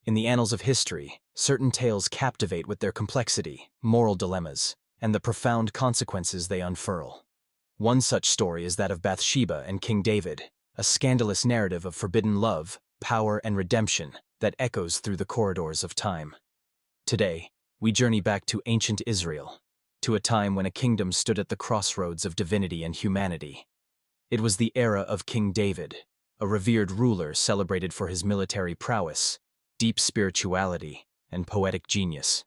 In the annals of history, certain tales captivate with their complexity, moral dilemmas, and the profound consequences they unfurl. One such story is that of Bathsheba and King David, a scandalous narrative of forbidden love, power, and redemption that echoes through the corridors of time. Today, we journey back to ancient Israel, to a time when a kingdom stood at the crossroads of divinity and humanity. It was the era of King David, a revered ruler celebrated for his military prowess, deep spirituality, and poetic genius.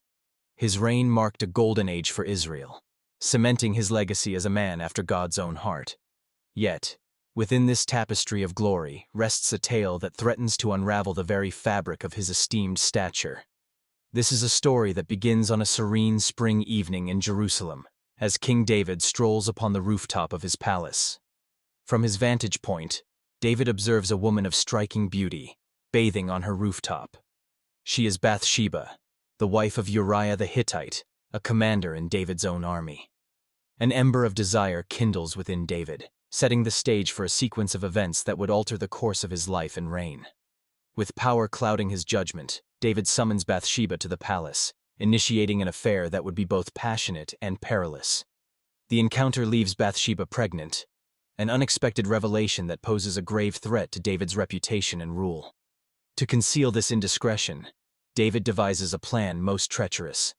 His reign marked a golden age for Israel, cementing his legacy as a man after God's own heart. Yet, within this tapestry of glory rests a tale that threatens to unravel the very fabric of his esteemed stature. This is a story that begins on a serene spring evening in Jerusalem, as King David strolls upon the rooftop of his palace. From his vantage point, David observes a woman of striking beauty, bathing on her rooftop. She is Bathsheba, the wife of Uriah the Hittite, a commander in David's own army. An ember of desire kindles within David, setting the stage for a sequence of events that would alter the course of his life and reign. With power clouding his judgment, David summons Bathsheba to the palace, initiating an affair that would be both passionate and perilous. The encounter leaves Bathsheba pregnant, an unexpected revelation that poses a grave threat to David's reputation and rule. To conceal this indiscretion, David devises a plan most treacherous.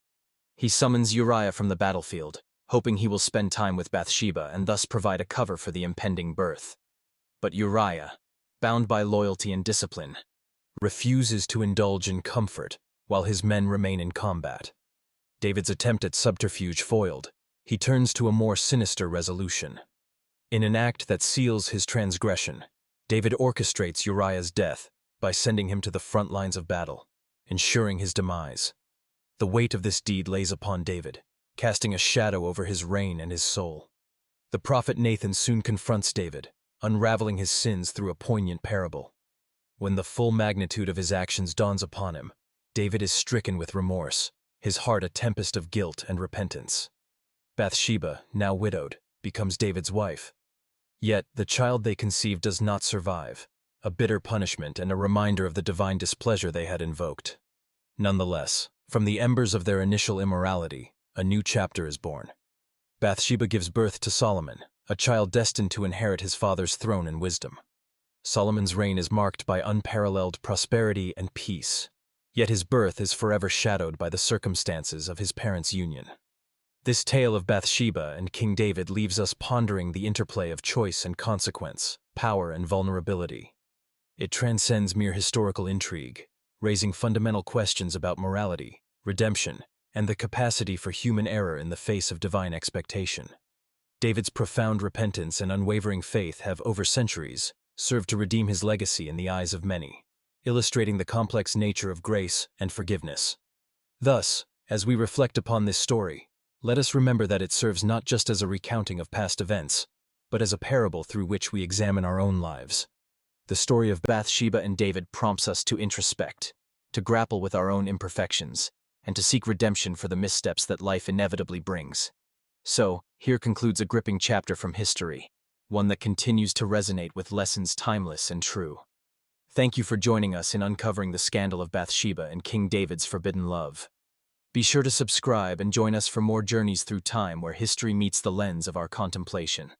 He summons Uriah from the battlefield, hoping he will spend time with Bathsheba and thus provide a cover for the impending birth. But Uriah, bound by loyalty and discipline, refuses to indulge in comfort while his men remain in combat. David's attempt at subterfuge foiled, he turns to a more sinister resolution. In an act that seals his transgression, David orchestrates Uriah's death by sending him to the front lines of battle, ensuring his demise. The weight of this deed lays upon David, casting a shadow over his reign and his soul. The prophet Nathan soon confronts David, unraveling his sins through a poignant parable. When the full magnitude of his actions dawns upon him, David is stricken with remorse, his heart a tempest of guilt and repentance. Bathsheba, now widowed, becomes David's wife. Yet the child they conceive does not survive, a bitter punishment and a reminder of the divine displeasure they had invoked. Nonetheless, from the embers of their initial immorality, a new chapter is born. Bathsheba gives birth to Solomon, a child destined to inherit his father's throne and wisdom. Solomon's reign is marked by unparalleled prosperity and peace, yet his birth is forever shadowed by the circumstances of his parents' union. This tale of Bathsheba and King David leaves us pondering the interplay of choice and consequence, power and vulnerability. It transcends mere historical intrigue, raising fundamental questions about morality, redemption, and the capacity for human error in the face of divine expectation. David's profound repentance and unwavering faith have, over centuries, served to redeem his legacy in the eyes of many, illustrating the complex nature of grace and forgiveness. Thus, as we reflect upon this story, let us remember that it serves not just as a recounting of past events, but as a parable through which we examine our own lives. The story of Bathsheba and David prompts us to introspect, to grapple with our own imperfections, and to seek redemption for the missteps that life inevitably brings. So, here concludes a gripping chapter from history, one that continues to resonate with lessons timeless and true. Thank you for joining us in uncovering the scandal of Bathsheba and King David's forbidden love. Be sure to subscribe and join us for more journeys through time where history meets the lens of our contemplation.